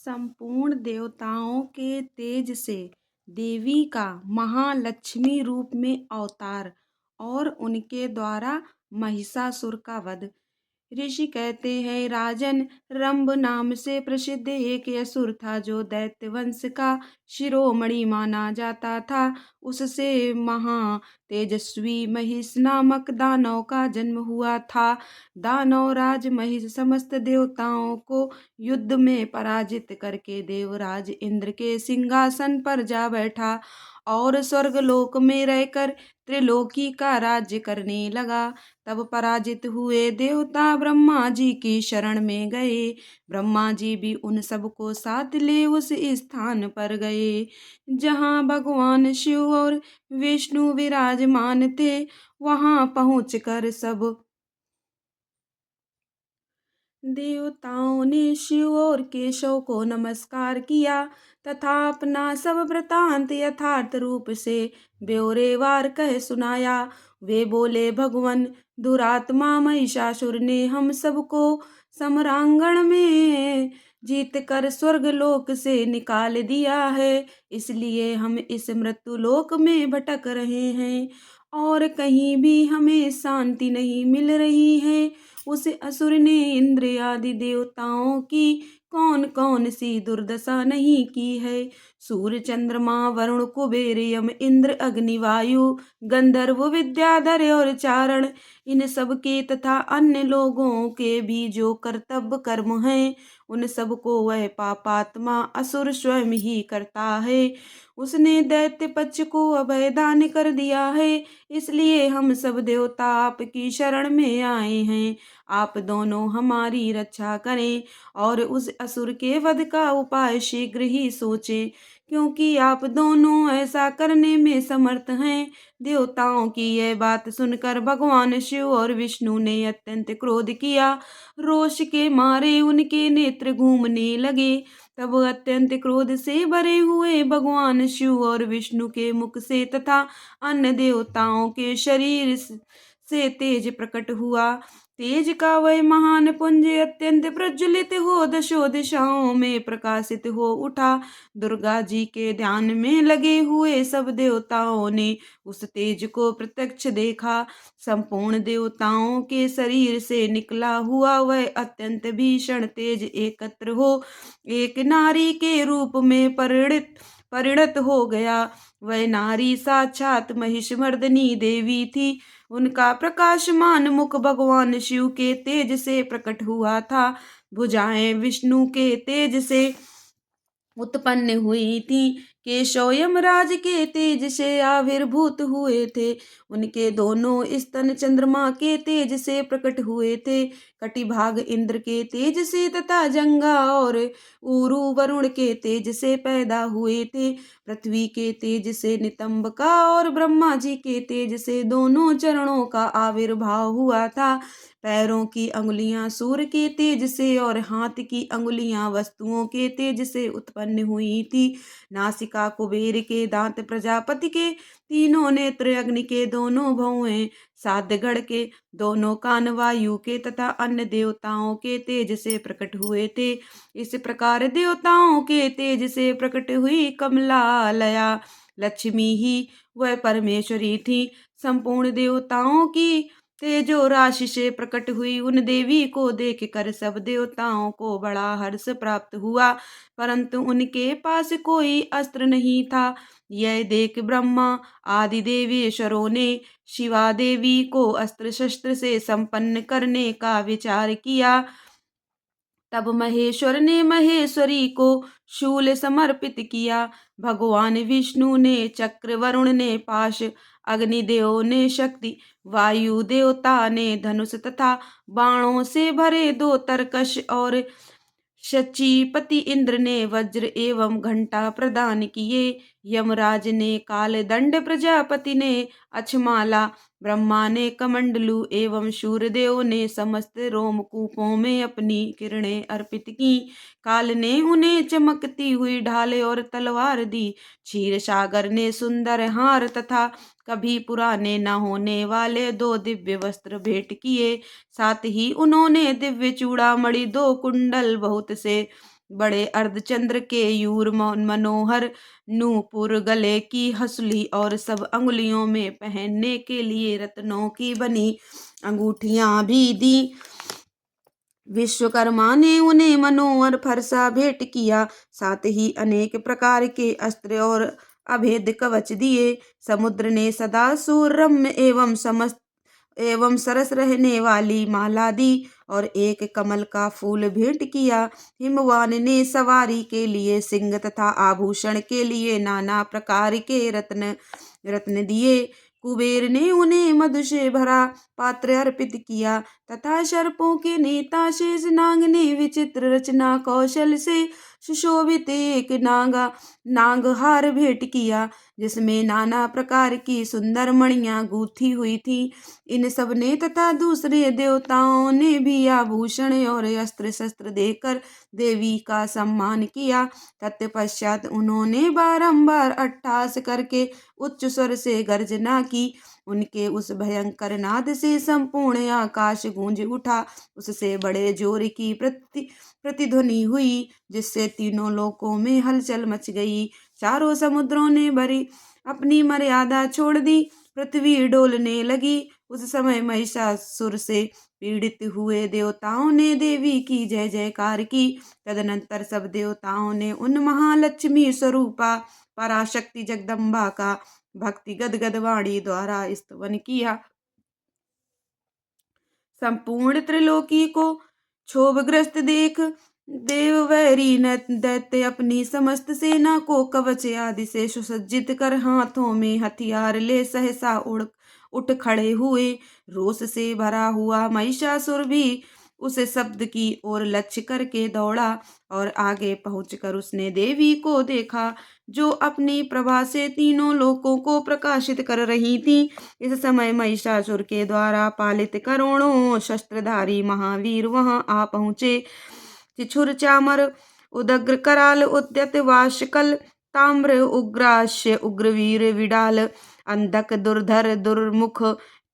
संपूर्ण देवताओं के तेज से देवी का महालक्ष्मी रूप में अवतार और उनके द्वारा महिषासुर का वध। ऋषि कहते हैं, राजन, रंभ नाम से प्रसिद्ध एक असुर था जो दैत्य वंश का शिरोमणि माना जाता था। उससे महा तेजस्वी महिष नामक दानव का जन्म हुआ था। दानव राज महिष समस्त देवताओं को युद्ध में पराजित करके देवराज इंद्र के सिंहासन पर जा बैठा और स्वर्गलोक में रहकर त्रिलोकी का राज्य करने लगा। तब पराजित हुए देवता ब्रह्मा जी की शरण में गए। ब्रह्मा जी भी उन सबको साथ ले उस स्थान पर गए जहाँ भगवान शिव और विष्णु विराजमान थे। वहां पहुंचकर सब देवताओं ने शिव और केशव को नमस्कार किया तथा अपना सब वृतांत यथार्थ रूप से ब्यौरेवार कह सुनाया। वे बोले, भगवान, दुरात्मा महिषासुर ने हम सबको सम्रांगण में जीत कर स्वर्गलोक से निकाल दिया है। इसलिए हम इस मृत्युलोक में भटक रहे हैं और कहीं भी हमें शांति नहीं मिल रही है। उस असुर ने इंद्र आदि देवताओं की कौन कौन सी दुर्दशा नहीं की है। सूर्य, चंद्रमा, वरुण, कुबेर, यम, इंद्र, अग्नि, वायु, गंधर्व, विद्याधर और चारण, इन सब के तथा अन्य लोगों के भी जो कर्तव्य कर्म हैं, उन सब को वह पापात्मा असुर स्वयं ही करता है। उसने दैत्य पक्ष को अभय दान कर दिया है। इसलिए हम सब देवता आपकी शरण में आए हैं। आप दोनों हमारी रक्षा करें और उस असुर के वध का उपाय शीघ्र ही सोचें, क्योंकि आप दोनों ऐसा करने में समर्थ हैं। देवताओं की यह बात सुनकर भगवान शिव और विष्णु ने अत्यंत क्रोध किया। रोष के मारे उनके नेत्र घूमने लगे। तब अत्यंत क्रोध से भरे हुए भगवान शिव और विष्णु के मुख से तथा अन्य देवताओं के शरीर से तेज प्रकट हुआ। तेज का वह महान पुंज अत्यंत प्रज्वलित हो दशों दिशाओं में प्रकाशित हो उठा। दुर्गा जी के ध्यान में लगे हुए सब देवताओं ने उस तेज को प्रत्यक्ष देखा। संपूर्ण देवताओं के शरीर से निकला हुआ वह अत्यंत भीषण तेज एकत्र हो एक नारी के रूप में परिणत हो गया। वह नारी साक्षात महिषमर्दिनी देवी थी। उनका प्रकाशमान मुख भगवान शिव के तेज से प्रकट हुआ था। भुजाएं विष्णु के तेज से उत्पन्न हुई थी। केशव यमराज के तेज से आविर्भूत हुए थे। उनके दोनों स्तन चंद्रमा के तेज से प्रकट हुए थे। कटिभाग इंद्र के तेज से तथा जंघा और ऊरु वरुण के तेज से पैदा हुए थे। पृथ्वी के तेज से नितंबका और ब्रह्मा जी के तेज से दोनों चरणों का आविर्भाव हुआ था। पैरों की अंगुलियां सूर्य के तेज से और हाथ की अंगुलियां वस्तुओं के तेज से उत्पन्न हुई थी। नासिका कुबेर के, दांत प्रजापति के, तीनों नेत्र अग्नि के, दोनों भौहें साध्यगढ़ के, दोनों कान वायु के तथा अन्य देवताओं के तेज से प्रकट हुए थे। इस प्रकार देवताओं के तेज से प्रकट हुई कमलालया लक्ष्मी ही वह परमेश्वरी थी। संपूर्ण देवताओं की तेजो राशि से प्रकट हुई उन देवी को देखकर सब देवताओं को बड़ा हर्ष प्राप्त हुआ, परंतु उनके पास कोई अस्त्र नहीं था। यह देख ब्रह्मा आदि देवेश्वरों ने शिवा देवी को अस्त्र शस्त्र से संपन्न करने का विचार किया। तब महेश्वर ने महेश्वरी को शूल समर्पित किया। भगवान विष्णु ने चक्र, वरुण ने पाश, अग्निदेव ने शक्ति, वायु देवता ने धनुष तथा बाणों से भरे दो तरकश और शचीपति इंद्र ने वज्र एवं घंटा प्रदान किए। यमराज ने काल दंड, प्रजापति ने अक्षमाला, ब्रह्मा ने कमंडलू एवं सूर्यदेव ने समस्त रोमकूपों में अपनी किरणें अर्पित की। काल ने उन्हें चमकती हुई ढाले और तलवार दी। क्षीर सागर ने सुंदर हार तथा कभी पुराने न होने वाले दो दिव्य वस्त्र भेंट किए। साथ ही उन्होंने दिव्य चूड़ामणि, दो कुंडल, बहुत से बड़े अर्धचंद्र के यूर मनोहर नूपुर, गले की हंसुली और सब अंगुलियों में पहनने के लिए रत्नों की बनी अंगूठियां भी दी। विश्वकर्मा ने उन्हें मनोहर फरसा भेंट किया, साथ ही अनेक प्रकार के अस्त्र और अभेद कवच दिए। समुद्र ने सदा सुरम्य एवं सरस रहने वाली माला दी और एक कमल का फूल भेंट किया। हिमवान ने सवारी के लिए सिंह तथा आभूषण के लिए नाना प्रकार के रत्न रत्न दिए। कुबेर ने उन्हें मधु से भरा पात्र अर्पित किया तथा सर्पों के नेता शेषनाग ने विचित्र रचना कौशल से सुशोभित एक नागहार भेंट किया, जिसमें नाना प्रकार की सुंदर मणियां गूंथी हुई थी। इन सब ने तथा दूसरे देवताओं ने भी आभूषण और अस्त्र शस्त्र देकर देवी का सम्मान किया। तत्पश्चात उन्होंने बारंबार अट्टहास करके उच्च स्वर से गर्जना की। उनके उस भयंकर नाद से संपूर्ण आकाश गूंज उठा। उससे बड़े जोर की प्रतिध्वनि हुई, जिससे तीनों लोकों में हलचल मच गई। चारों समुद्रों ने भरी अपनी मर्यादा छोड़ दी, पृथ्वी डोलने लगी। उस समय महिषासुर से पीड़ित हुए देवताओं ने देवी की जय जयकार की। तदनंतर सब देवताओं ने उन महालक्ष्मी स्वरूपा पराशक्ति जगदम्बा का भक्ति गदगद वाणी द्वारा स्तवन किया। संपूर्ण त्रिलोकी को क्षोभग्रस्त देख देववैरी दैत्य अपनी समस्त सेना को कवच आदि से सुसज्जित कर हाथों में हथियार ले सहसा उठ खड़े हुए। रोष से भरा हुआ महिषासुर भी उस शब्द की ओर लक्ष्य करके दौड़ा और आगे पहुंचकर उसने देवी को देखा, जो अपनी प्रभा से तीनों लोकों को प्रकाशित कर रही थी। इस समय महिषासुर के द्वारा पालित करोड़ों शस्त्रधारी महावीर वहां आ पहुंचे। चिछुर चामर उदग्र कराल उद्यत वाशकल ताम्र उग्राश्य उग्रवीर विडाल अंधक दुर्धर दुर्मुख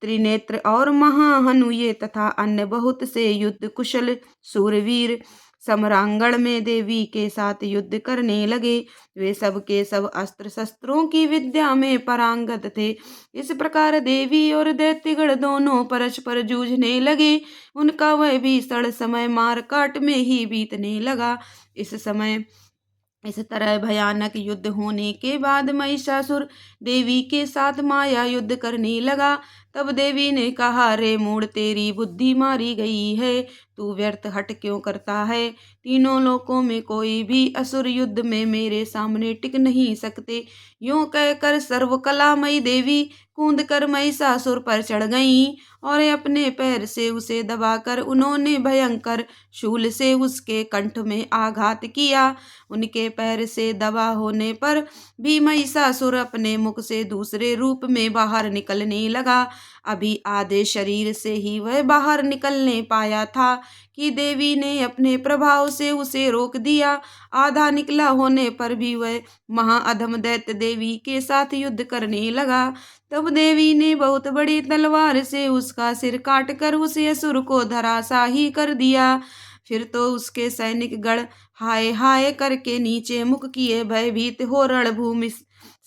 त्रिनेत्र और महाहनु ये तथा अन्य बहुत से युद्ध कुशल सूरवीर सम्रांगण में देवी के साथ युद्ध करने लगे। वे सब के सब अस्त्र शस्त्रों की विद्या में पारंगत थे। इस प्रकार देवी और दैत्यगण दोनों परस्पर जूझने लगे। उनका वह भीषण समय मार काट में ही बीतने लगा। इस तरह भयानक युद्ध होने के बाद महिषासुर देवी के साथ माया युद्ध करने लगा। तब देवी ने कहा, रे मूढ़, तेरी बुद्धि मारी गई है, तू व्यर्थ हट क्यों करता है। तीनों लोकों में कोई भी असुर युद्ध में मेरे सामने टिक नहीं सकते। यूं कहकर सर्वकलामयी देवी कूद कर महिषासुर पर चढ़ गईं और अपने पैर से उसे दबाकर उन्होंने भयंकर शूल से उसके कंठ में आघात किया। उनके पैर से दबा होने पर भी महिषासुर अपने मुख से दूसरे रूप में बाहर निकलने लगा। अभी आधे शरीर से ही वह बाहर निकलने पाया था कि देवी ने अपने प्रभाव से उसे रोक दिया। आधा निकला होने पर भी वह महाअधम दैत्य देवी के साथ युद्ध करने लगा। तब देवी ने बहुत बड़ी तलवार से उसका सिर काटकर उस असुर को धराशाही कर दिया। फिर तो उसके सैनिक गण हाय हाय करके नीचे मुख किए भयभीत हो रणभूमि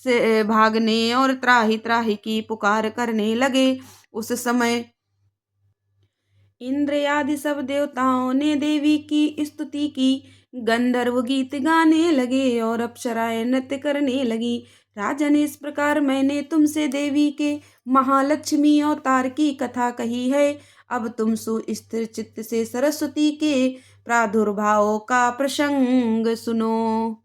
से भागने और त्राही त्राही की पुकार करने लगे। उस समय इंद्र आदि सब देवताओं ने देवी की स्तुति की। गंधर्व गीत गाने लगे और अप्सराएं नृत्य करने लगी। राजन, इस प्रकार मैंने तुमसे देवी के महालक्ष्मी अवतार की कथा कही है। अब तुम सुस्थिर चित्त से सरस्वती के प्रादुर्भाव का प्रसंग सुनो।